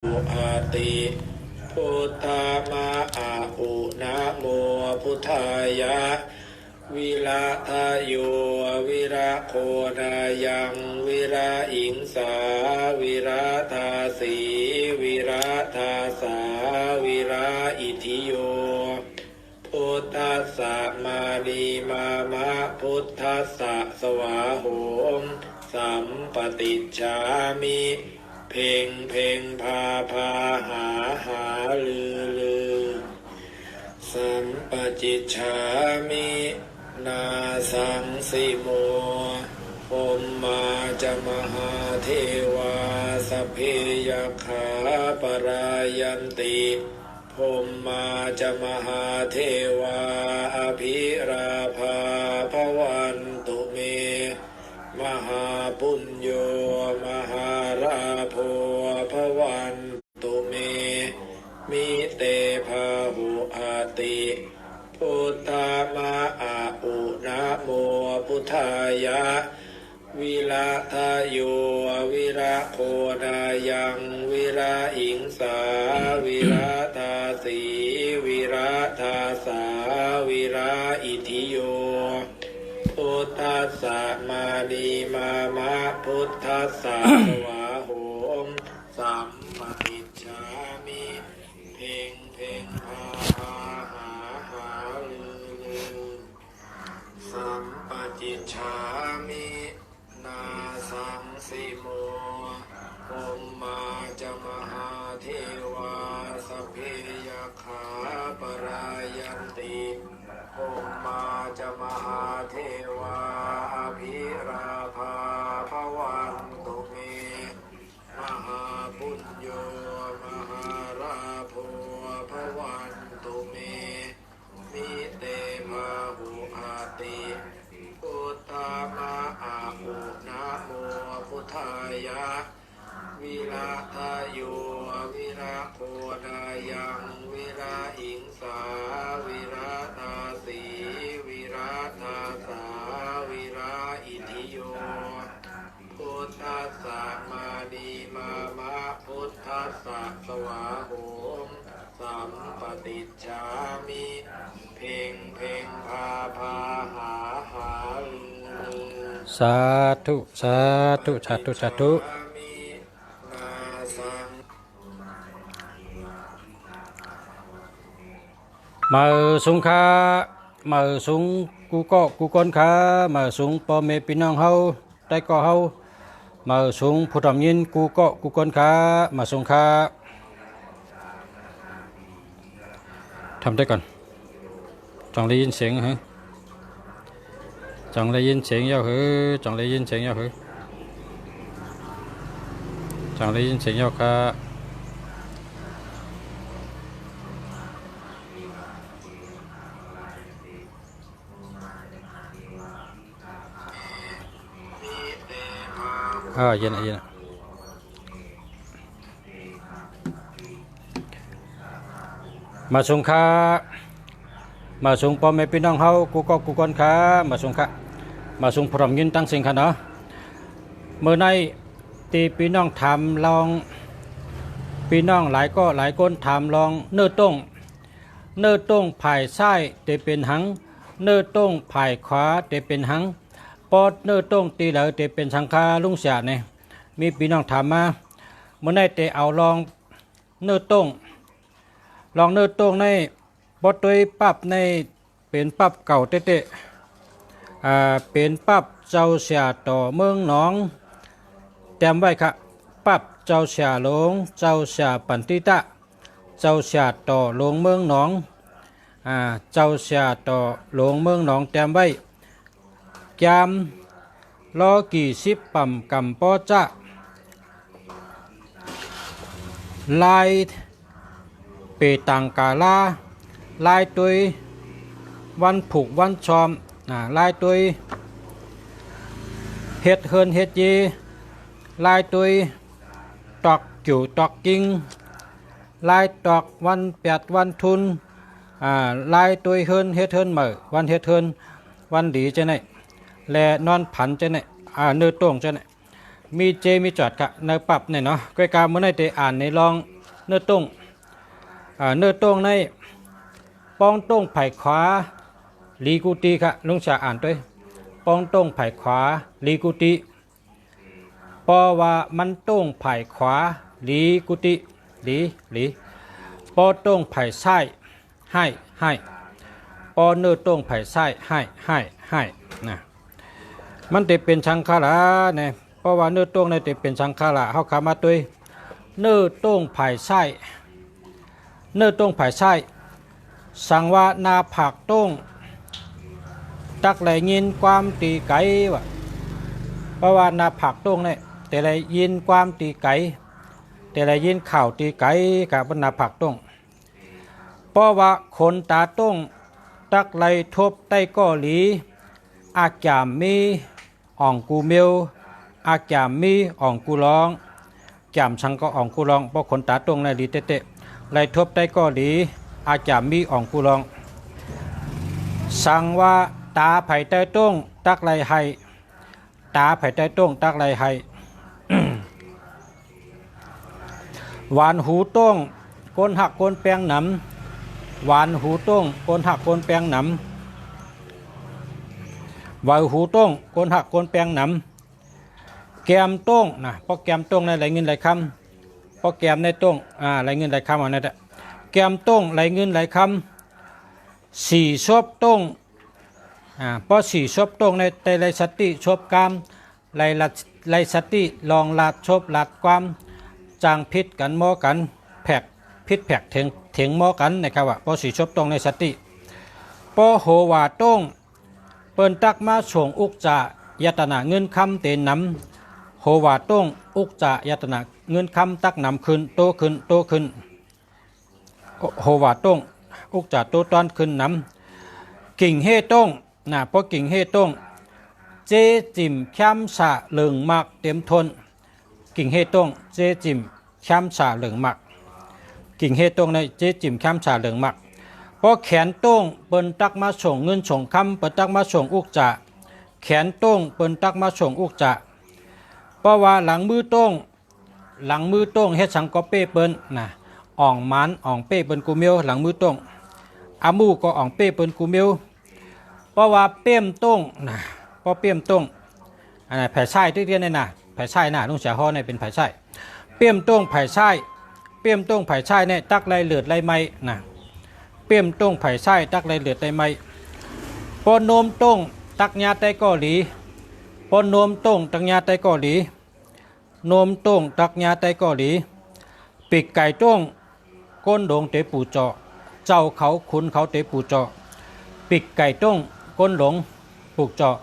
อาติพุทธามาอาอุนะโมพุทธายะวิระทาโยวิระโคนายังวิระอิงสาวิระทาสีวิระทาสาวิระอิทิโยพุทธัสสะมานีมามะพุทธัสสะสวาโหมสัมปติจฉามิเพ่งเพ่งพาพาหาหาลือลือสัมปจิจฉามินาสังสิโมพมมาจมหาเทวาสพเพยขาปรายันติพมมาจมหาเทวาอภิราภาภวันตุเมมหาปุญโยมหาราโภภวันตุเมมิเตภาหุอาติพุทธามาอาอุนะโมพุทธายะวิระทาโยวิระโคนายังวิระอิงสาวิระทาสีวิระทาสาวิระอิทิโยพุทธัสสะมานีมามะพุทธัสสะสวาโหมสัมปติจฉามิเพ่งเพ่งพาพาหาหาลือลือสัมปติจฉามินาสังสิโมพมมาจมหาเทวาสพเพยขาปรายันติพมมาจมหาเทวาอภิราภาภวันตุเมมหาปุญโยมหาราโภภวันตุเมมิเตภาหุอาติพุทธามาอาหุนะโมพุทธายะวิระทาโยวิระโคนายังวิระอิงสาวิระทาสีวิระทาสาวิระอิทิโยพุทธัสสะมานีมามะพุทธัสสะสวาโหมสัมปติจฉามิเพ่งเพ่งพาพาหาหาลือสาธุสาธุสาธุสาธุมาสุงคามาสุงกูก็กูก้นขามาสุงพ่อแม่พี่น้องเฮาได้ก็เฮามาสุงผู้ทำยินกูก็กูก้นขามาสุงคาทำได้ก่อนจังได้ยินเสียงฮะจังได้ยินเสียงยาวหือจังได้ยินเสียงยาวหือจังได้ยินเสียงยาวค่ะเย็นเย็นมาส่งค่ามาส่งพ่อแม่พี่น้องเฮากูก็กูก่อนค่ามาส่งค่ามาส่งพร้อมยินตั้งสิ่งค่ะเนาะเมื่อในตีพี่น้องถามลองพี่น้องหลายก็หลายคนถามลองเนื้อต้งภายซ้ายเตเป็นหังเนื้อต้งภายขวาเตเป็นหังปอดเนื้อต้งตีเหลอเตเป็นสังฆาลุงเสียเนี่ยมีพี่น้องถามมาเมื่อในเตเอาลองเนื้อต้งในปอดตัวปั๊บในเป็นปั๊บเก่าเตเป็นปั๊บเจ้าเสียต่อเมืองหนองแต้มไว้ค่ะปั๊บเจ้าเสียหลงเจ้าเสียปันติตะเจ้าเสียต่อหลงเมืองหนองเจ้าเสียต่อหลงเมืองหนองแต้มไว้แกมล้อกี่สิบปั่มกำปอจะลายเปตังกาลาลายตุยวันผูกวันชอมลายตุยเฮ็ดเฮินเฮ็ดยีลายตุยตอกกิ่วตอกกิ่งลายตอกวันแปดวันทุนลายตุยเฮินเฮ็ดเฮินเหม่อวันเฮ็ดเฮินวันดีจะไหนแลนอนผันจะไหนเนื้อต้งจะไหน มีเจมีจอดกะในปรับเนี่ยเนาะก้อยกาเมื่อในเตอ่านในลองเนื้อต้งเนื้อต้งในป้องต้งไผ่ขวาลีกุติค่ะลุงจะอ่านด้วยป้องต้งไผ่ขวาลีกุติเพราะว่ามันต้งไผ่ขวาลีกุติลีปอต้งไผ่ซ้ายให้ปอเนื้อต้งไผ่ซ้ายให้นะมันจะเป็นชังคาระเนี่ยเพราะว่าเนื้อต้งในจะเป็นชังคาระเขาขามาตัวเนื้อต้งไผ่ซ้ายเนื้อต้งไผ่ซ้ายสังว่านาผักต้งตักไหลยินความตีไก่วะเพราะว่านาผักต้งเนี่ยแต่ไหลยินความตีไก่แต่ไหลยินข่าวตีไก่กับบรรณาผักต้งเพราะว่าคนตาต้งตักไหลทบใต้ก้อหลีอาจามมีอ่องกูเมียวอาจามมีอ่องกูร้องจามชังก็อ่องกูร้องเพราะคนตาต้งในดีเตะไหลทบใต้ก้อหลีอาจามมีอ่องกูร้องสั่งว่าตาไผ่ใต้ต้งตักไหลให้ตาไผ่ใต้ต้งตักไหลให้ หวานหูต้งก้นหักก้นแปงหนำหวานหูต้งก้นหักก้นแปงหนำหวานหูต้งก้นหักก้นแปงหนำแกมต้งนะเพราะแกมต้งในไหลเงินไหลคำเพราะแกมในต้งไหลเงินไหลคำเอานั่นแหละแกมต้งไหลเงินไหลคำสี่ชบต้งเพราะสี่ชบต้งในแต่ไหลสติชบกามไหลสติลองลาดชบลาดความจางพิษกันมอกันแผกพิษแผกถึงมอกันนะครับว่าพอสีชบตรงในสติปอโหวาต้งเปิ้นตักมาส่งอุกจะยตนาเงินคำเตนนำโหวาต้งอุกจะยตนาเงินคำตักนำขึ้นโตขึ้นโหวาต้งอุกจะโตตอนขึ้นนำกิ่งเฮต้งเพราะกิ่งเฮต้งเจจิมแคมสะเหลืองมากเต็มทนกิ่งเฮต้งเจจิมแคมสาเหลืองหมักกิ่งเฮต้งในเจจิมแคมสาเหลืองหมักเพราะแขนต้งเปิ้นตักมาส่งเงินส่งคำเปิ้นตักมาส่งอุกจะแขนต้งเปิ้นตักมาส่งอุกจะเพราะว่าหลังมือต้งเฮ็ดสังกอเป้เปิ้นอ่องมันอ่องเป้เปิ้นกูเมียวหลังมือต้งอามูก็อ่องเป้เปิ้นกูเมียวเพราะว่าเปี้ยมต้งเพราะเปี้ยมต้งแผ่ไส้ที่เรียนเนี่ยไผ่ไส้ลุงเสียฮ้อเนี่ยเป็นไผ่ไส้เปี้ยมต้งไผ่ไส้เนี่ยตักไรเหลือดไรไม้เปี้ยมต้งไผ่ไส้ตักไรเหลือดไรไม้ปนโนมต้งตักยาไตก้อหลีปนโนมต้งตักยาไตก้อหลีโนมต้งตักยาไตก้อหลีปีกไก่ต้งก้นโด่งเตปูเจาะเจ้าเขาขุนเขาเตปูเจาะปีกไก่ต้งก้นหลงปูกเจาะ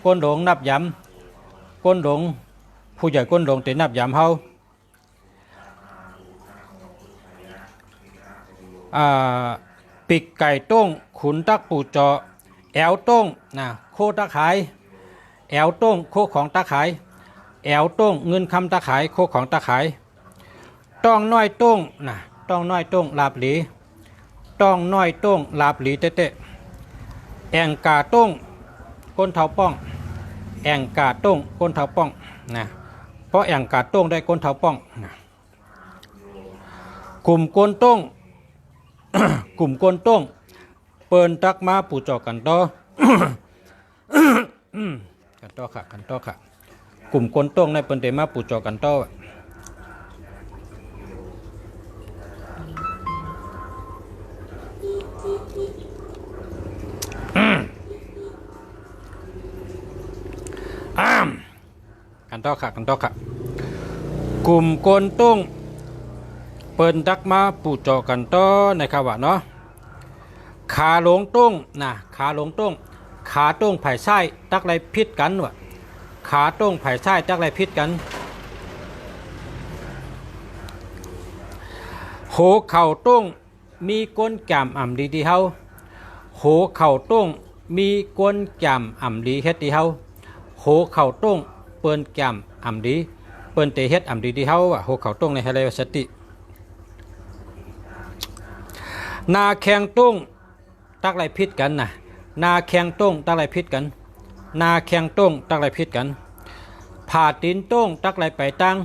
ก้นหลงนับย้ำก้นหลงผู้ใหญ่ก้นหลงเตนับยามเฮาปีกไก่ต้งขุนตักปูเจาะแอวต้งโคตะขายแอวต้งโคของตะขายแอวต้งเงินคำตะขายโคของตะขายต้องน้อยต้งต้องน้อยต้งลาบหลีต้องน้อยต้งลาบหลีเตะแองกาต้งก้นเท้าป้องแองกาต้งก้นเท้าป้องเพราะแองกาต้งได้ก้นเท้าป้องกลุ่มก้นต้ง กลุ่มก้นต้งเปิ้นตักมาปูจอกันต่อ กันต่อค่ะกลุ่มก้นต้งในเปิ้นเตมาปูจอกันต่อกันต่อค่ะกลุ่มกนตุ้งเปิ้นตักมาปูจอกันต่อนะครับว่าเนาะขาหลงตุ้งขาหลงตุ้งขาตุ้งไผ่ไส้ตักไรพิษกันวะขาตุ้งไผ่ไส้ตักไรพิษกันโหเข่าตุ้งมีก้นแก้มอ่ำดีที่เฮาโหเข่าตุ้งมีก้นแก้มอ่ำดีเฮ็ดที่เฮาโหเข่าตุ้งเปิ้นแก้มอ่ำดีเปิ้นเตเฮ็ดอ่ำดีที่เฮาโหเข่าตุ้งในฮะเลวสตินาแข้งตุ้งตักไรพิษกันนาแข้งตุ้งตักไรพิษกันนาแข้งตุ้งตักไรพิษกัน ผ่าตีนต้งตักไหลไปตั้ง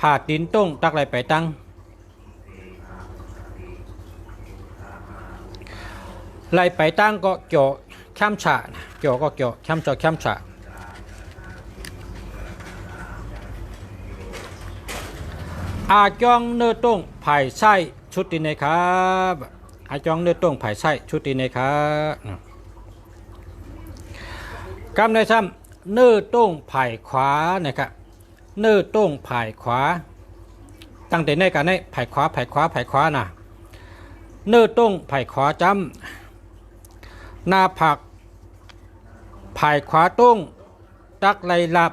ผ่าตีนต้งตักไหลไปตั้งไหลไปตั้งก็เกี่ยวข้ามฉะเกี่ยวก็เกี่ยวข้ามจอข้ามฉะอาจองเนื้อต้งไผ่ไส้ชุดตีในครับอาจองเนื้อต้งไผ่ไส้ชุดตีในครับกำในซ้ำเนื้อต้งไผ่ขวานะครับเนื้อต้งไผ่ขวาตั้งแต่ในการในไผ่ขวาไผ่ขวาไผ่ขวานะเนื้อต้งไผ่ขวาจำหน้าผักไผ่ขวาต้งตักไหลลับ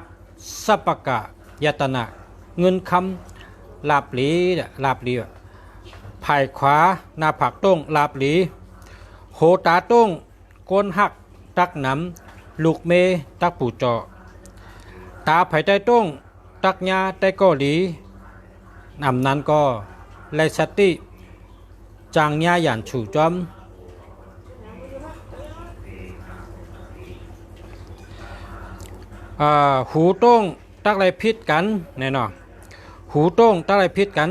สัปปะกะยตนะเงินคำลาบหลีลาบหลีไผ่ขวาหน้าผักต้งลาบหลีโหตาต้งโกนหักตักหนำลูกเมตักปูจอตาไผ่ใต้ต้งตักยาใต้ก้อหลีนำนั้นก็ไลสติจางยาหยันฉู่จอมหูต้งตักไรพิษกันแน่นอนหูต้งตักไรพิษกัน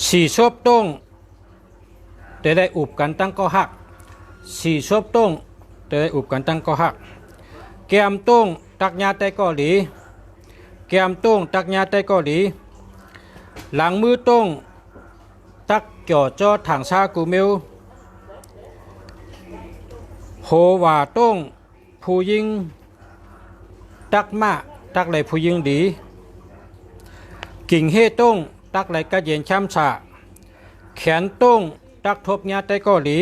สี่ชบต้งแต่ได้อุบกันตั้งก็หักสี่ชบต้งแต่ได้อุบกันตั้งก็หักแก้มต้งตักยาใต้ก้อหลีแก้มต้งตักยาใต้ก้อหลีหลังมือต้งตักจ่อจอถังชากูเมลโหว่าต้งผู้ยิงตักมาตักไหลผู้ยิงดีกิ่งเฮต้งตักไหลกระเย็นช้ำฉะแขนต้งตักทบยาใต้ก้อหลี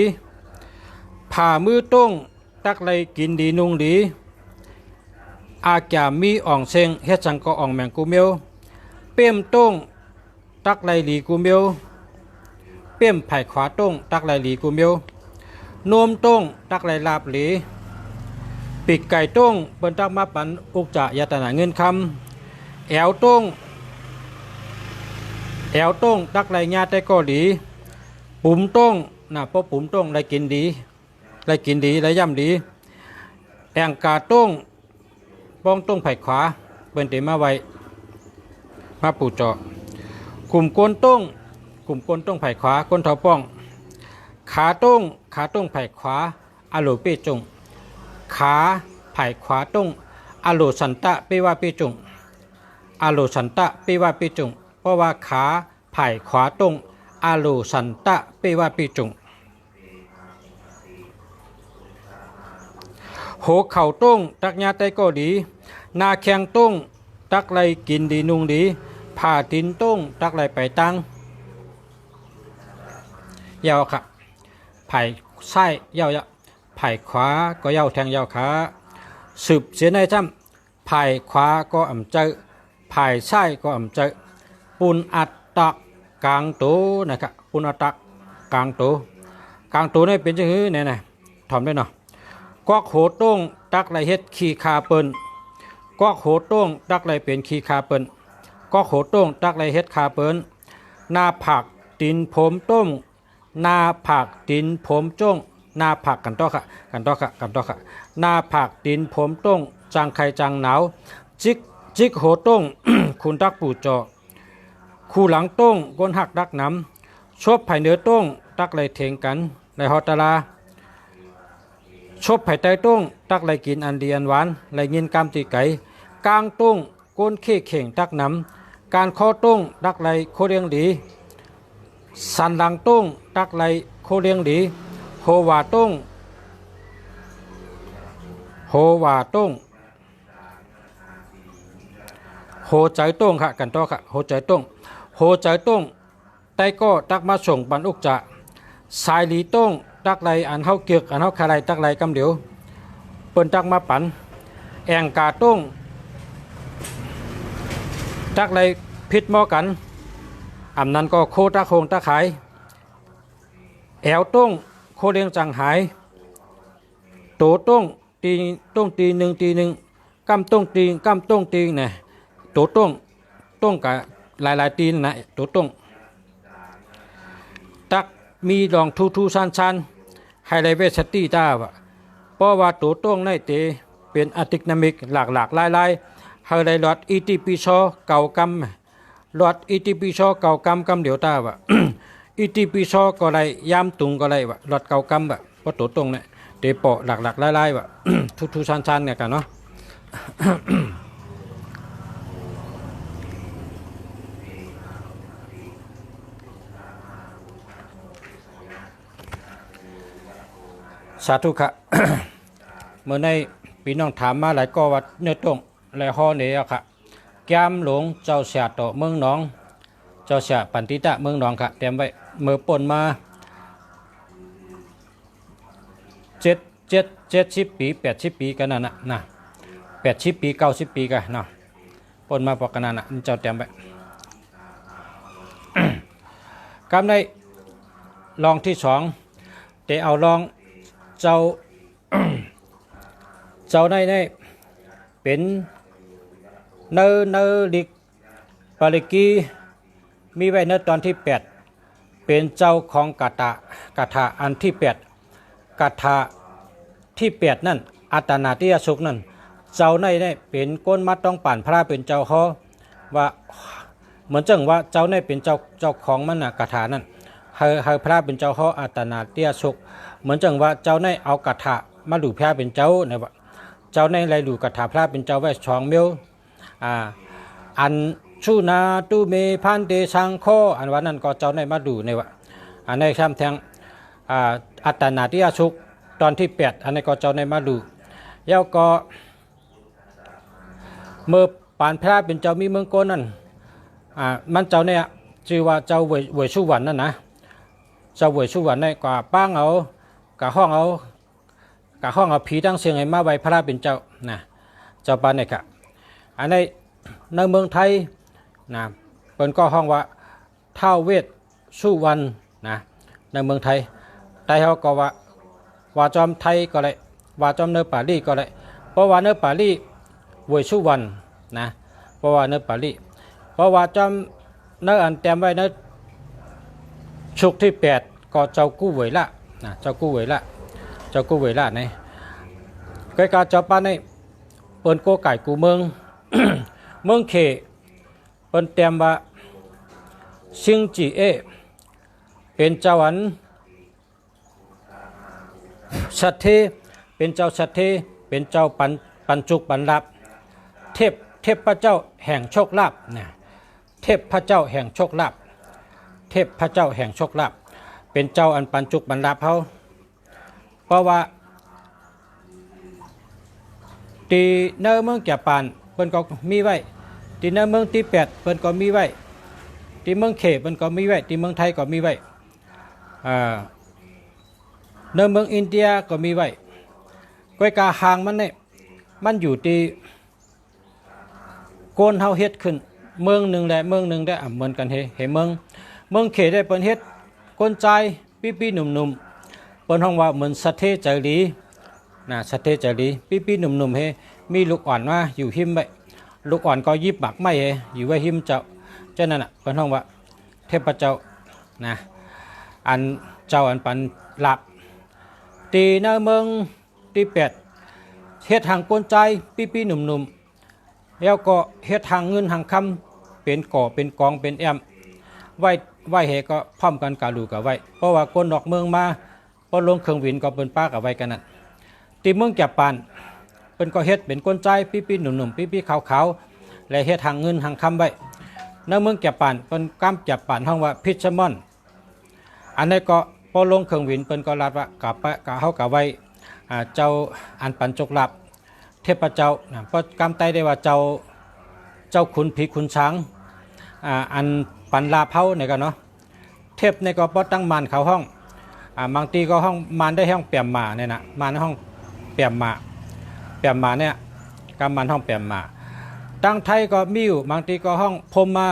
ผ่ามือต้งตักไหลกินดีนุงดีอาจจะมีอ่องเซงเฮ็ดจังก็อ่องแมงกูเมลเปี้ยมต้งตักไหลหลีกูเมลเปี้ยมไผ่ขวาต้งตักไหลหลีกูเมลนวมต้งตักไหลลาบหลีปีกไก่ต้งเปิ้นตักมาปันอุกจะยตนาเงินคำแอวต้งตักไหลญาใต้ก้อหลีปุ่มต้งน่ะพอปุ่มต้งไหลกินดีไหลย่ำดีแองกาต้งป้องต้งไผ่ขวาเปิ้นเตมาไว้มาปูเจาะกลุ่มก้นต้งไผ่ขวาก้นเท้าป้องขาต้งไผ่ขวาอโลเปจงขาไผ่ขวาต้งอโลสันตะเปว่าเปจงอโลสันตะเปว่าเปจงเพราะว่าขาไผ่ขวาต้งอโลสันตะเปว่าเปจงโหเข่าต้งตักยาใต้ก้อดีนาแข้งต้งตักไหลกินดีนุงดีผ่าตินต้งตักไหลไปตั้งยาวค่ะไผ่ไส้ยาวไผ่ขวาก็ยาวแทงยาวขาสืบเสียในจ้ำไผ่ขวาก็อ่ำเจอไผ่ไส้ก็อ่ำเจอปุนอัดตักกลางโตนะครับปุนอัดตักกลางโตนี่เป็นจังหื้อเนี่ยถอมได้เนาะกอกโหต้งตักไหลเฮ็ดขี้คาเปิ้นกอกโหต้งตักไหลเป็นขี้คาเปิ้นกอกโหต้งตักไหลเฮ็ดคาเปิ้นหน้าผักตีนผมต้มหน้าผักตีนผมจ้งหน้าผักกันต่อค่ะหน้าผักตีนผมต้งจางไข่จางหนาวจิกโหต้ง คุณตักปูจอคู่หลังต้งก้นหักดักน้ำชบไผ่เนื้อต้งตักไหลเทงกันในฮอตลาชบไผ่ใต้ต้งตักไหลกินอันดีอันหวานไหลเงินกามตีไก่กลางต้งก้นเข่เข่งตักน้ำการข้อต้งตักไหลโคเรียงดีสันหลังต้งตักไหลโคเรียงดีโหว่าต้งโหใจต้งค่ะกันต่อค่ะโหใจต้งไต้ก็ตักมาส่งบรรอุกจะสายหลีต้งตักไหลอันเฮาเกียกอันเฮาคาไรตักไหลกำเดียวเปิ้นตักมาปันแองกาต้งตักไหลพิษหม้อกันอำนั้นก็โคตะโคงตะขายแอวต้งโคเลียงจังหายโตต้งตีหนึ่งกำต้งตีเนี่ยโตต้งกับหลายตีนนะโตต้งตักมีดองทูชัน ไฮไลเวสตี้ตาวะเพราะว่าตัวต้งในเตเป็นอะติกนามิกหลากหลายไฮไลลอดอีทีปีชอเก่ากำลอดอีทีปีชอเก่ากำเดียวตาวะ อีทีปีชอก็ไรยามตุงก็ไรวะลอดเก่ากำแบบเพราะตัวต้งเนี่ยเตปอหลากหลายวะ ทุกชันเนี่ยกันเนาะ สาธุค่ะ เมื่อในพี่น้องถามมาหลายก็ว่าเนื้อตรงหลายห้อเนี่ยค่ะแก้มหลงเจ้าเสียต่อเมืองหนองเจ้าเสียปันติตะเมืองหนองค่ะเตรียมไว้เมื่อปนมา70 ปี80 ปีกันน่ะนะ80 ปี90 ปีกันเนาะปนมาปอกกันน่ะเจ้าเตรียมไว้ กำในลองที่สองเตเอาลองเจ้า เจ้าในเป็นเนลิกปาลิกีมีไว้ในตอนที่8เป็นเจ้าของกาถาอันที่8กาถาที่8นั่นอัตนาติยสุขนั่นเจ้าในเป็นก้นมัดต้องป่านพระเป็นเจ้าฮอว่าเหมือนจังว่าเจ้าในเป็นเจ้าของมันน่ะกาถานั่นให้พระเป็นเจ้าฮออัตนาติยสุขเหมือนจังว่าเจ้าในเอากาถามาหลู่พระเป็นเจ้าเนี่ยว่าเจ้าในไรหลู่กาถาพระเป็นเจ้าไว้ช่องเมียวอันชูนาตูเมพันเตชังโคอันว่านั้นก็เจ้าในมาดูในว่าอันในคำแทงอัตนาติยสุขตอนที่8อันนี้ก็เจ้าในมาดูเย้าก็เมื่อปานพระเป็นเจ้ามีเมืองโกนนั่นมันเจ้าเนี่ยชื่อว่าเจ้าเวยชูวันนั่นนะเจ้าเวยชูวันในกว่าป้างเอากะห้องเอาผีตั้งเสียงให้มาไว้พระเป็นเจ้านะเจ้าปานเนี่ยค่ะอันในเมืองไทยนะเป็นก็ห้องว่าท้าวเวสสุวรรณนะในเมืองไทยไทยเขาก็ว่าจอมไทยก็เลยว่าจอมเนื้อป่าลี่ก็เลยเพราะว่าเนื้อป่าลี่เวยสุวรรณนะเพราะว่าเนื้อป่าลี่เพราะว่าจอมเนื้ออันเต็มไว้เนื้อชุกที่8ก็เจ้ากู้เวยละนะเจ้ากู้เวยละในใกล้ๆเจ้าป้าในเปิ้นโกไก่กูเมือง เมืองเขเปิ้นเตรียมว่าซิงจีเอเป็นเจ้าอันสัตเทเป็นเจ้าสัตเทเป็นเจ้าปันจุกปันลับเทพพระเจ้าแห่งโชคลาภนะเทพพระเจ้าแห่งโชคลาภเป็นเจ้าอันปันจุกปันลับเขาเพราะว่าตีเนอเมืองแก่ปานเปิ้นก็มีไว้ตีเนอเมืองที่8เปิ้นก็มีไว้ตีเมืองเขเปิ้นก็มีไว้ตีเมืองไทยก็มีไว้เนอเมืองอินเดียก็มีไว้ก้อยกาหางมันเนี่ยมันอยู่ที่โกนเฮาเฮ็ดขึ้นเมืองหนึ่งได้เหมือนกันเฮเมืองเขได้เปิ้นเฮ็ดคนใจปีหนุ่มเปิ้นห้องว่าเหมือนสะเทใจลีนะสะเทใจลีปีหนุ่มเฮมีลูกอ่อนมาอยู่หิมไว้ลูกอ่อนก็ยิบหมักไม่เฮอยู่ไว้หิมเจ้านั่นน่ะเปิ้นห้องว่าเทพเจ้านะอันเจ้าอันปันหลับตีหน้าเมืองตี8เฮ็ดทางกวนใจปีหนุ่มแล้วก็เฮ็ดทางเงินทางคำเป็นก่อเป็นกองเป็นแอมไว้เฮก็พร้อมกันกาลูกับไว้เพราะว่าคนนอกเมืองมาพอลงเครื่องบินก็เปิ้นป้ากับไว้กันนั่นตีเมืองแก่ปานเปิ้นก็เฮ็ดเป็นกวนใจปีหนุ่มปีขาวๆและเฮ็ดทางเงินทางคำไว้ในเมืองแก่ปานเปิ้นกำจับปานห้องว่าพิชมอนอันนี้ก็พอลงเครื่องบินเปิ้นก็รัดว่ากะเฮากับไว้เจ้าอันปันจกลับเทพเจ้าเพราะกำไตได้ว่าเจ้าขุนผีขุนช้างอันปันลาเผาเนี่ยกันเนาะเทพในก็บ่ตั้งมานเขาห้องบางทีก็ห้องมานได้ห้องเปี่ยมมาเนี่ยนะมานห้องเปี่ยมมาเนี่ยกำมันห้องเปี่ยมมาตั้งไทยก็มีอยู่บางทีก็ห้องพรมมา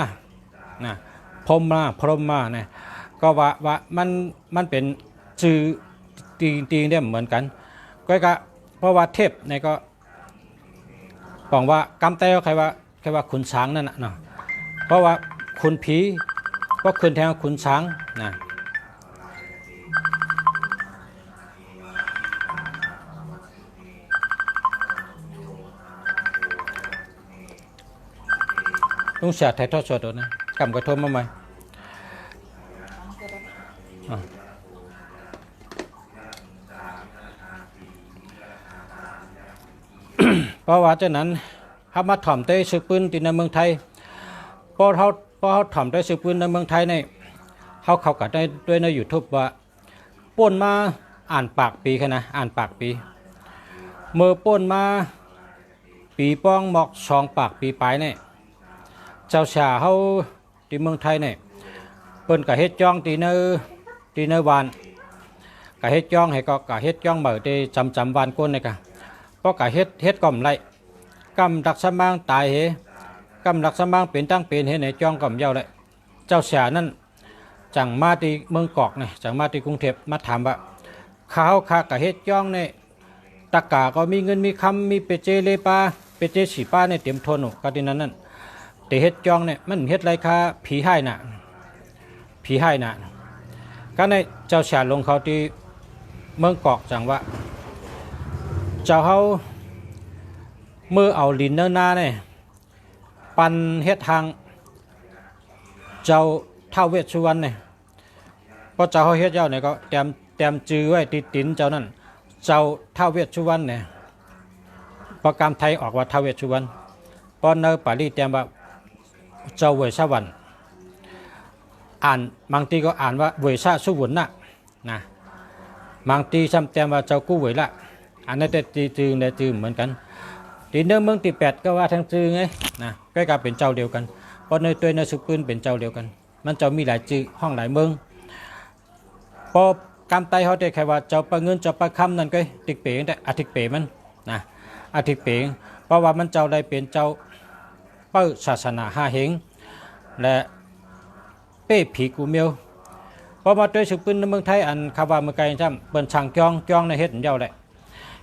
นะพรมมาเนี่ยก็ว่ามันเป็นชื่อตีได้เหมือนกันก็เพราะว่าเทพเนี่ยก็บอกว่ากำไตใครว่าขุนช้างนั่นน่ะเนาะเพราะว่าขุนผีก็ขึ้นแทนขุนช้างนะ ลุงเสียถ่ายทอดสดนะกำกระทมมาไหมเพราะว่าจากนั้นเขามาถ่อมเต้ซื้อปืนที่ในเมืองไทยพอเขาถ่อมเต้ซื้อปืนในเมืองไทยในเขากัดได้ด้วยใน YouTube ว่าป่นมาอ่านปากปีค่ะนะอ่านปากปีเมื่อป่นมาปีป้องหมอก2 ปากปีปลายเนี่ยเจ้าชาเขาที่เมืองไทยเนี่ยเปิ้นกับเฮ็ดจ้องตีในวานกับเฮ็ดจ้องให้ก็กับเฮ็ดจ้องเหมือที่จำวานก้นเลยค่ะเพราะกับเฮ็ดก่อมไรกำดักสมางตายเหกำดักสมางเป็นตั้งเป็นเฮ็ดในจ้องก่อมเย้าเลยเจ้าชานั่นจังมาที่เมืองกอกเนี่ยจังมาที่กรุงเทพมาถามว่าข้าวคากับเฮ็ดจ้องเนี่ยตะกาก็มีเงินมีคำมีเปเจเลปาเปเจสีป้าเนี่ยเตรียมทนก็ที่นั้นนั่นแต่เฮ็ดจ้องเนี่ยมันเฮ็ดไรค่าผีให้น่ะก็ในเจ้าชาลงเขาที่เมืองกอกจังว่าเจ้าเขาเมื่อเอาลินเนื้อหน้าเนี่ยปันเฮ็ดทางเจ้าท้าวเวสสุวรรณเนี่ยพอเจ้าเขาเฮ็ดเจ้าเนี่ยก็เตรียมจื้อไว้ติดตินเจ้านั่นเจ้าท้าวเวสสุวรรณเนี่ยประกามไทยออกว่าท้าวเวสสุวรรณพอเนอปารีเตรียมว่าเจ้าเวสสุวรรณอ่านบางทีก็อ่านว่าเวชาสุวรรณนะบางทีซ้ำเตรียมว่าเจ้ากู้เวละอันนั้นแต่จือในจือเหมือนกันทีเนื้อเมืองที่8ก็ว่าทั้งจือไงนะก็กลายเป็นเจ้าเดียวกันเพราะในตัวในสุปืนเป็นเจ้าเดียวกันมันจะมีหลายจือห้องหลายเมืองพอกำไตเขาได้แค่ว่าเจ้าปะเงินเจ้าปะคำนั่นก็ติกเป๋แต่อธิกเป๋มันนะอธิกเป๋เพราะว่ามันเจ้าได้เป็นเจ้าเป้าศาสนา5 เหงและเป้ผีกูเมียวพอมาด้วยสุปืนในเมืองไทยอันคำว่าเมื่อไกลจ้ำเปิ้นช่างจ้องในเฮ็ดเดียวแหละ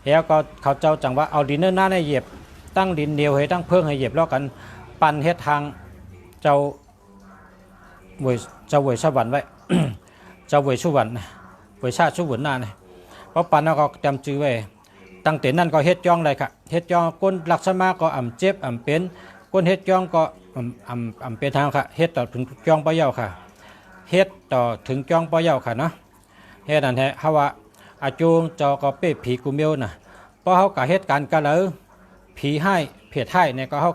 แล้วก็เขาเจ้าจังว่าเอาดินเนื้อหน้าในเหยียบตั้งดินเดียวให้ตั้งเพิ่งให้เหยียบแล้วกันปั่นเฮ็ดทางเจ้าเวยสวรรค์ไว้ เจ้าเวยสุวรรณเวยชาติสุวรรณน่ะเนี่ยเพราะปั่นแล้วก็จำชื่อไว้ตั้งแต่นั้นก็เฮ็ดจ้องเลยค่ะเฮ็ดจ้องก้นลักษณะก็อ่ำเจ็บอ่ำเป็นก้นเฮ็ดจ้องก็อ่ำเป็นทางค่ะเฮ็ดต่อถึงจ้องปะเย้าค่ะเฮ็ดต่อถึงจ้องปะเย้าค่ะเนาะเฮ็ดนั่นแหละเฮาว่าอาจูงเจ้าก็เป้ผีกูเมียวน่ะเพราะเฮาก็เฮ็ดการกะเลยผีให้เพียดให้เนี่ยก็เฮา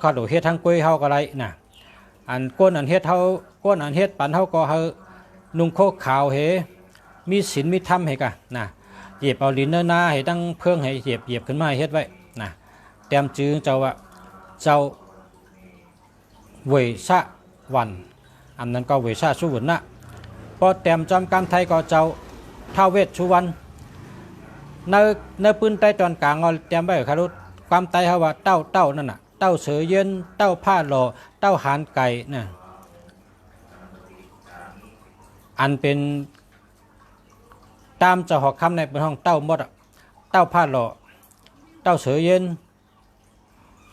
ก็โดเฮ็ดทั้งกุ้ยเฮาก็ไรน่ะอันก้นอันเฮ็ดเฮาก้นอันเฮ็ดปันเฮาก็เฮานุ่งโคกขาวเฮมีศีลมีธรรมให้กะน่ะเหยียบเอาลิ้นเนื้อหน้าให้ตั้งเพิ่งให้เหยียบขึ้นมาให้เฮ็ดไว้น่ะเตรียมจื้อเจ้าว่าเจ้าเวยชะวันอันนั้นก็เวยชาสุวรรณะพอเตรียมจอมกำไทยก็เจ้าท้าวเวสสุวรรณในปืนใต้ตอนกลางเอาเตรียมไว้ครับรู้ความไตเขาว่าเต้านั่นน่ะเต้าเสือเย็นเต้าผ้าหล่อเต้าหานไก่น่ะอันเป็นตามเจ้าหอกคำในเป็นห้องเต้าหมดอ่ะเต้าผ้าหล่อเต้าเสือเย็น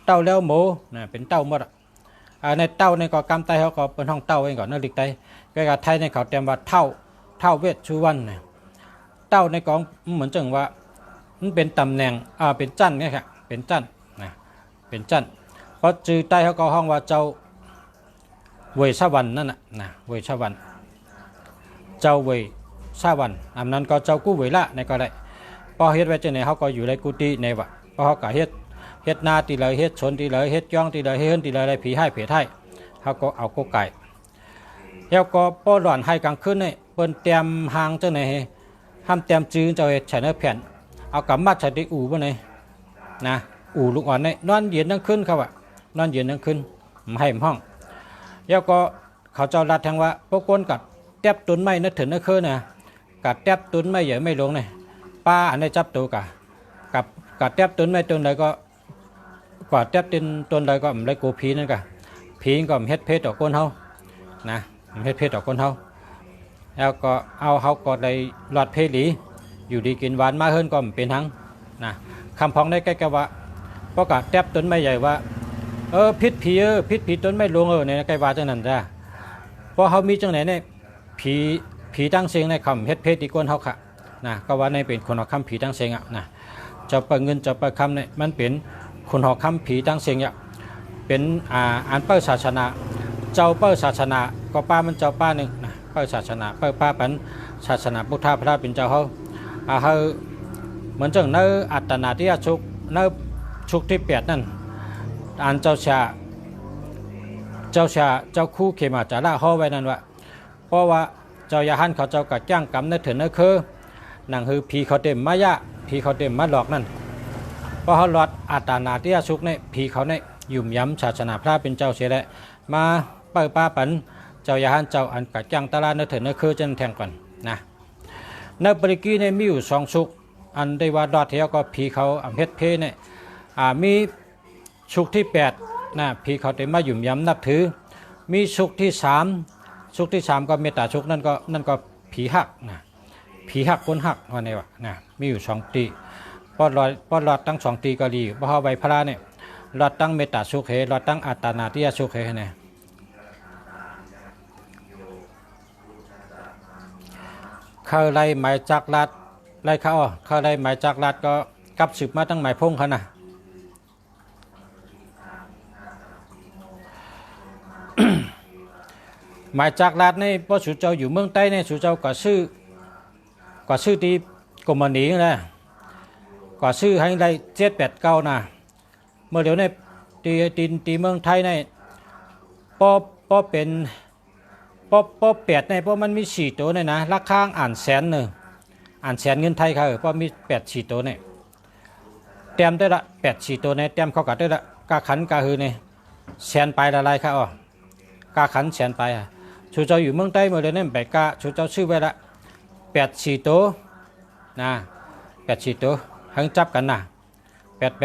เต้าแล้วหมูน่ะเป็นเต้าหมดอ่ะในเต้าในก็กำไตเขาก็เป็นห้องเต้าเองก่อนนั่นลิกไตก็กับไทยในเขาเตรียมว่าเท่าเวสสุวรรณเนี่ยเต้าในกองเหมือนจังว่ามันเป็นตำแหน่งเป็นจันไงครับเป็นจันนะเป็นจันเพราะจือใต้เขาก็ห้องว่าเจ้าเวยชาวันนั่นนะเวยชาวันเจ้าเวยชาวันอันนั้นก็เจ้ากู้เวยละในก็ได้พอเฮ็ดไว้เจ้าไหนเขาก็อยู่ในกุฏิในวะพอเขาก็เฮ็ดนาตีเลยเฮ็ดชนตีเลยเฮ็ดย่องตีเลยเฮ็ดตีเลยอะไรผีให้เผียไทยเขาก็เอาโกไก่แล้วก็ป้อหลอนให้กลางคืนเนี่ยเปิ้นเตรียมหางเจ้าไหนห้ามเตรียมจื้อเจ้าเฮ็ดใช้เนื้อแผ่นเอากำมัดใส่ที่อู่บ่ไหนนะอู่ลูกอ่อนเนี่ยนอนเย็นทั้งคืนเขาว่านอนเย็นทั้งคืนไม่ให้ห้องแล้วก็เขาเจ้ารัดแทงว่าพวกคนกัดแทบตุนไม่นึกถึงนึกคืนนะกัดแทบตุนไม่ใหญ่ไม่ลงเนี่ยป้าอันนี้จับตัวกับกัดแทบตุนไม่ตุนใดก็กว่าแทบตุนตุนใดก็ไม่ได้กูผีนั่นกะผีก็เฮ็ดเพชรต่อคนเฮานะเฮ็ดเพชรต่อคนเฮาแล้วก็เอาเขาก็ได้หลอดเพลีอยู่ดีกินหวานมากขึ้นก็เป็นทั้งนะคำพ้องได้ใกล้ๆว่าเพราะกะแทบต้นไม้ใหญ่ว่าพิษผีต้นไม้ลงในใกล้ว่าจังนั้นจ้าเพราะเขามีจังไหนเนี่ยผีตั้งเสียงในคำเฮ็ดเพชรที่ก้นเขาค่ะนะก็ว่าในเป็นคนหอกคำผีตั้งเสียงอ่ะนะจะเปิดเงินจะเปิดคำเนี่ยมันเป็นคนหอกคำผีตั้งเสียงอ่ะพ เป็นอันเปิ้ลศาสนาเจ้าเปิ้ลศาสนาก็ป้ามันเจ้าป้าหนึ่งนะเปิ้ลศาสนาเปิ้ลป้าเป็นศาสนาพุทธพระเป็นเจ้าเขาเขาเหมือนจังเนื้ออัตนาที่ชุกเนื้อชุกที่เปียดนั่นอันเจ้าคู่เขมาจาระห่อไว้นั่นวะเพราะว่าเจ้ายาหันเขาเจ้ากัดจ้างกรรมในถึงนั่นคือหนังคือผีเขาเต็มมายะผีเขาเต็มมาหลอกนั่นเพราะเขาหลอดอัตนาที่ชุกเนี่ยผีเขาเนี่ยยุ่มย้ำศาสนาพระเป็นเจ้าเสียแล้วมาเปิดป้าปันเจ้ายาหันเจ้าอันกัดจ้างตลาดในถึงนั่นคือจะแทงก่อนนะในปริกีเนี่ยมีอยู่สองชุกอันได้ว่าดอดเทียวก็ผีเขาอำเพ็ดเพเนี่ยมีชุกที่8นะผีเขาเต็มมาหยุ่มย้ำนับถือมีชุกที่3ก็เมตตาชุกนั่นก็ผีหักนะผีหักคนหักวันนี้วะนะมีอยู่2ตีปอดหลอดตั้ง2ตีก็ดีเพราะเอาใบพระเนี่ยหลอดตั้งเมตตาชุกเหหลอดตั้งอัตตานาติยชุกเหเนี่ยเขาไล่หมายจักรัดไล่เขาไล่หมายจักรัดก็กับสืบมาตั้งหมายพงเขานะ หมายจักรัดในพอสุเจ้าอยู่เมืองใต้ในสุเจ้าก็ซื้อที่กรมหนีนะก็ซื้อให้ได้789นะเมื่อเดี๋ยวในตีเมืองไทยในพอเป็นป8ในเพราะมันมี4ตัวเนี่ยนะราคาอ่านแสนหนึ่งอ่านแสนเงินไทยค่ะเพราะมี8 4ตัวเนี่ยเต็มได้ละ8 4ตัวเนี่ยเต็มเข้ากับได้ละกาขันกาฮือเนี่ยแสนไปละลายค่ะอ๋อกาขันแสนไปอ่ะชูเจ้าอยู่เมืองใต้เมื่อเดือนนี้แบกกาชูเจ้าซื้อไว้ละ8 4ตัวนะ8 4ตัวหังจับกันนะ8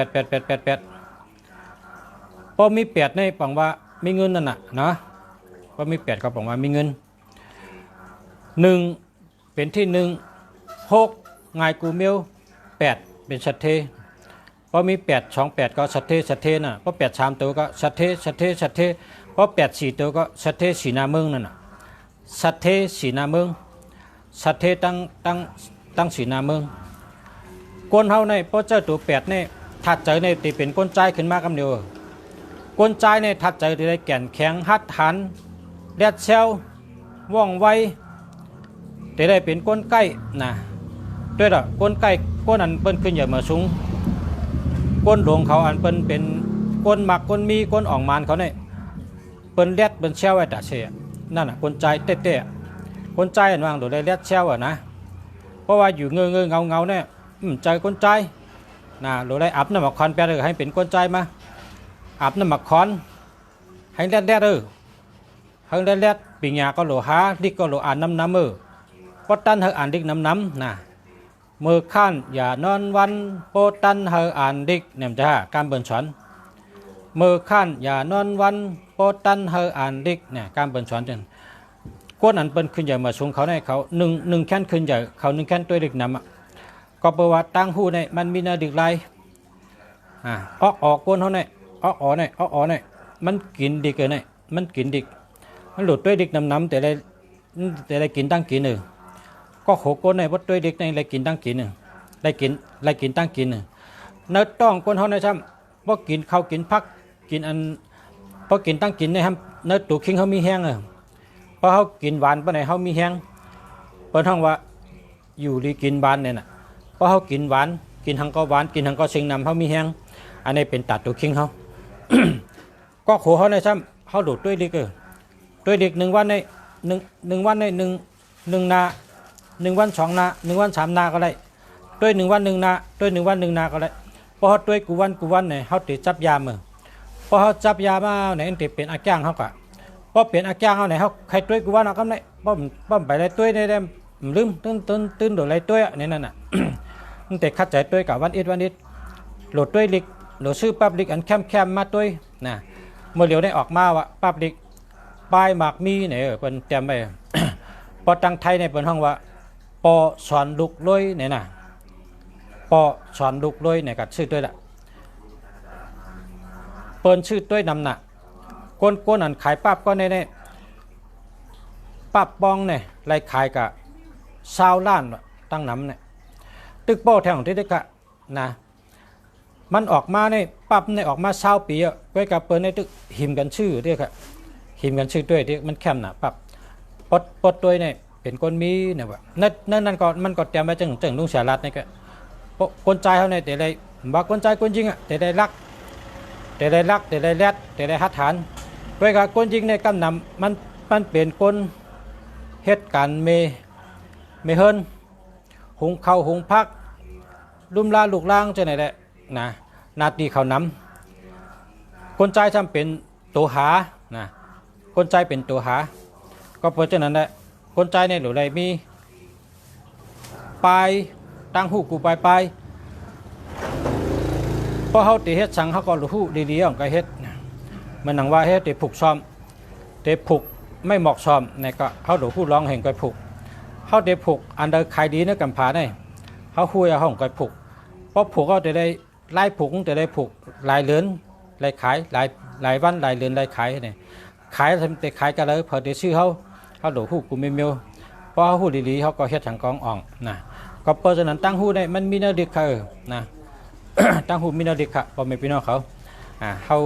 พอมี8ในปังว่ามีเงินนั่นน่ะเนาะพอมี8ก็ปังว่ามีเงิน1เป็นที่1 6ง่ายกูเมียว8เป็นสัตเทพอมี8 2 8ก็สัตเทน่ะพอ8 3ตัวก็สัตเทพอ8 4ตัวก็สัตเทสีนาเมืองนั่นน่ะสัตเทสีนาเมืองสัตเทตั้งสีนาเมืองก้นเฮาในพอเจ้าตัว8นี่ถัดใจในตีเป็นก้นใจขึ้นมากำเดียวก้นใจในถัดใจที่ได้แก่นแข็งหัดหันแดดเซลว่องไวแต่ได้เป็นก้นใกล้นะด้วยละก้นใกล้ก้นอันเปิ้นขึ้นใหญ่มาสูงก้นหลวงเขาอันเปิ้นเป็นก้นหมักก้นมีก้นอ่องมานเขาเนี่ยเปิ้นแดดเปิ้นเซลไว้ตาเสียนั่นน่ะก้นใจเต้ก้นใจอันวางโดยได้แดดเซลอ่ะนะเพราะว่าอยู่เงาเนี่ยใจก้นใจนะโดยได้อับน้ำหมักคอนแปลให้เป็นก้นใจมาอับน้ำหมักคอนให้แดดให้แดดปีญาก็โหลหาดิกก็โหลอ่านน้ำปตันเฮอ่านดิกน้ำนะมือขั้นอย่านอนวันปตันเฮอ่านดิกเนี่ยจะการเบิ่นสอนมือขั้นอย่านอนวันปตันเฮอ่านดิกเนี่ยการเบิ่นสอนจนก้นอันเปิ้นขึ้นใหญ่มาสูงเขาในเขาหนึ่งแค้นขึ้นใหญ่เขา1แค้นตัวดิกน้ำก็แปลว่าตั้งหูในมันมีนาดิกไรออกก้นเขาในออกเนี่ยมันกินดิกเลยเนี่ยมันกินดิกมันหลุดด้วยดิกน้ำแต่ได้กินตั้งกินหนึ่งก็โขก้นในวัดด้วยดิกในได้กินตั้งกินหนึ่งได้กินตั้งกินหนึ่งเนื้อต้องก้นเขาในซ้ำพอกินข้าวกินพักกินอันพอกินตั้งกินในครับเนื้อตัวคิงเขามีแห้งพอเขากินหวานปะไหนเขามีแห้งเปิดห้องว่าอยู่ดีกินหวานเนี่ยนะพอเขากินหวานกินหังก็หวานกินหังก็สิงนำเขามีแห้งอันนี้เป็นตัดตัวคิงเขา ก็โขเขาในซ้ำเขาหลุดด้วยดิกด้วยดิก1 วันใน1 วันใน1 นา1 วัน2 นา1 วัน3 นาก็ได้ด้วย1 วัน 1 นาด้วย1 วัน 1 นาก็ได้พอเขาด้วยกูวันเนี่ยเขาติดจับยามือพอเขาจับยามาไหนติดเป็นอาจ้างเขาก็พอเปลี่ยนอาจ้างเขาไหนเขาใครด้วยกูวันเอาก็ได้ป้อมไปได้ด้วยได้ลืมตื่นโดดไรด้วยเนี่ยนั่นน่ะ มันแต่คัดใจด้วยกับวันอิดโหลดด้วยลิกโหลดซื้อปั๊บลิกอันแคมมาด้วยนะเมื่อเดี๋ยวได้ออกมาว่าปั๊บลิกปลายหมากมีเนี่ยเป็นเตรียมไป พอตังไทยในเป็นห้องว่าปอสอนลุกลอยเนี่ยนะปอสอนลุกลอยเนี่ยกัดชื่อด้วยละเปิ้นชื่อด้วยนำหนักก้นอันขายปั๊บก็ในปั๊บบองเนี่ยไล่ขายกับชาวล้านตั้งน้ำเนี่ยตึกโป้แถวของที่ได้กะนะ มันออกมาในปั๊บในออกมา20 ปีอ่ะก้อยกับเปิ้นในตึกหิมกันชื่อเด้อค่ะหิมกันชื่อด้วยที่มันแคมน่ะปั๊บปดด้วยเนี่ยเป็นคนมีเนี่ยว่านั่นก็มันก็เตรียมไว้จึงลุงเสียรัดนี่ก็คนใจเขาเนี่ยแต่ได้บ่คนใจคนจริงอ่ะแต่ได้รักแต่ได้แรดแต่ได้หัดฐานก้อยกับคนจริงในกำนำมันเป็นคนเฮ็ดการเมเฮิรนหุงข้าวหุงพักลุ่มลาลูกล่างจะไหนแหละนะนาตีเขานำคนใจทำเป็นตัวหานะคนใจเป็นตัวหาก็เพราะฉะนั้นแหละคนใจในหรือไรมีปลายตั้งหูกูปลายพอเขาตีเฮ็ดสั่งเขาก็รู้หูดีๆของก็เฮ็ดมันหนังว่าเฮ็ดตีผูกซ้อมตีผูกไม่เหมาะซ้อมในก็เขาดูหูร้องเห็นก็ผูกเขาตีผูกอันเดอร์ใครดีในกำพาได้เขาคุยเอาห้องก็ผูกเพราะผูกเขาจะได้ไล่ผูกจะได้ผูกลายเลือนลายขายลายวันลายเลือนลายขายเนี่ยขายทำแต่ขายกันเลยพอได้ชื่อเขาดูหูกูไม่เมียวเพราะเขาหูดีๆเขาก็เฮ็ดทางกองอ่องนะก็เพราะฉะนั้นตั้งหูได้มันมีแนวดิกค่ะนะ ตั้งหูมีแนวดิกค่ะพอไม่พี่น้องเขา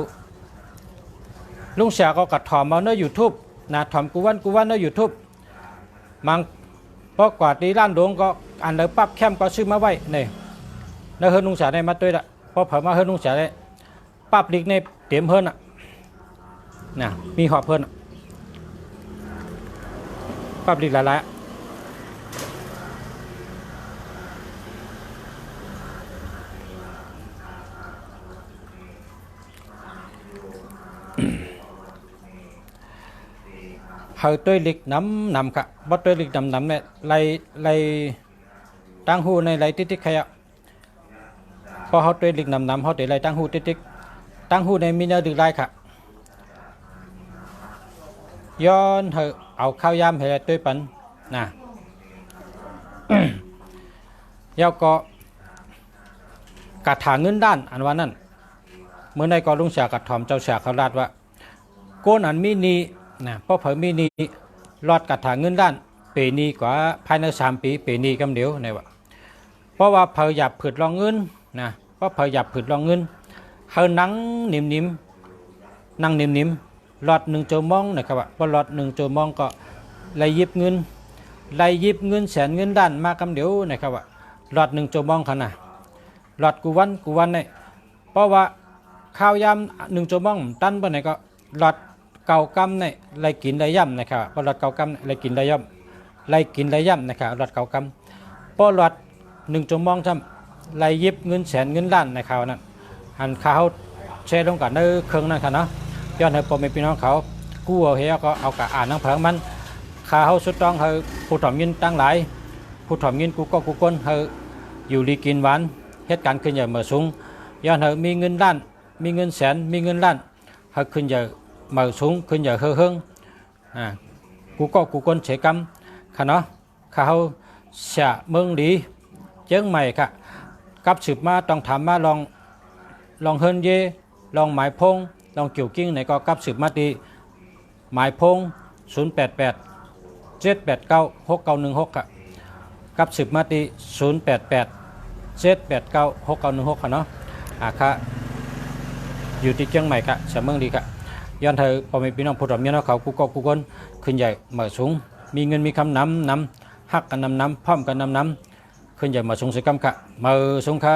ลุงเสียก็กัดถอมเอาเนื้อ YouTube นะถอมกูวันเนื้อ YouTube มังเพราะกว่าตีร้านดวงก็อันเลยปั๊บแคมก็ซื้อมาไว้เนี่ยแล้วเฮิร์นลุงเสียได้มาด้วยละเพราะเผยมาเฮิร์นลุงเสียได้ปั๊บลิกในเตรียมเฮิร์นอ่ะนะมีหอบเฮิร์นปั๊บลิกหลายเฮาตัวลิกน้ำค่ะบ่ตัวลิกน้ำเนี่ยไล่ตั้งหูในไล่ติ๊กๆใครอ่ะพอเฮาตัวลิกน้ำเฮาได้ไล่ตั้งหูติ๊กตั้งหูในมีเนื้อดึกไล่ค่ะย้อนเฮาเอาข้าวยำให้ตัวปันนะยาวก็กระถางเงินด้านอันว่านั่นเมื่อในก็ลุงเสียกัดถอมเจ้าเสียเขาลาดว่าโกนอันมีนีนะเพราะเผยมีนีรอดกระถางเงินด้านปีนี้กว่าภายใน3 ปีปีนี้กำเดียวในว่าเพราะว่าเผยหยับผืดรองเงินนะเพราะเผยหยับผืดรองเงินเฮานั่งนิ่มนั่งนิ่มรอด1 ชั่วโมงนะครับว่าพอรอด1 ชั่วโมงก็ไล่ยิบเงินแสนเงินด้านมากำเดียวนะครับว่ารอด1 ชั่วโมงขนาดรอดกูวันเนี่ยเพราะว่าข้าวยำ1 ชั่วโมงตั้นไปไหนก็รอดเก่ากำเนี่ยไล่กินไล่ย่ำนะครับพอรอดเก่ากำไล่กินไล่ย่ำนะครับรอดเก่ากำพอรอด1 ชั่วโมงทำไล่ยิบเงินแสนเงินล้านในข่าวนั้นหันข้าวแช่ลงกันในเครื่องนั่นค่ะเนาะย้อนให้พ่อแม่พี่น้องเขากู้เอาเฮียก็เอากะอ่านนังเพิงมันข้าวสุดต้องให้ผู้ถ่อมยินตั้งหลายผู้ถ่อมยินกูก้นให้อยู่ดีกินหวานเหตุการณ์ขึ้นใหญ่เมื่อสูงย้อนให้มีเงินล้านมีเงินแสนมีเงินล้านให้ขึ้นใหญ่เมื่อสูงขึ้นใหญ่เฮืองกูก้นเฉยกำค่ะเนาะข้าวเสียเมืองดีเจิ้งใหม่ค่ะกับสืบมาต้องถามมาลองเฮินเยลองหมายพงลองเกี่ยวกิ้งไหนก็กับสืบมาตีหมายพง088 789 6916ค่ะกับสืบมาตี088 789 6916ค่ะเนาะค่ะอยู่ที่เชียงใหม่ค่ะเสมอดีค่ะย้อนเธอพอมีพี่น้องผู้ถมเนี่ยเขากูคนขึ้นใหญ่เหมือสูงมีเงินมีคำน้ำหักกันน้ำพร้อมกันน้ำขึ้นใหญ่เหมือสูงสิกรรมค่ะเหมือสูงค่ะ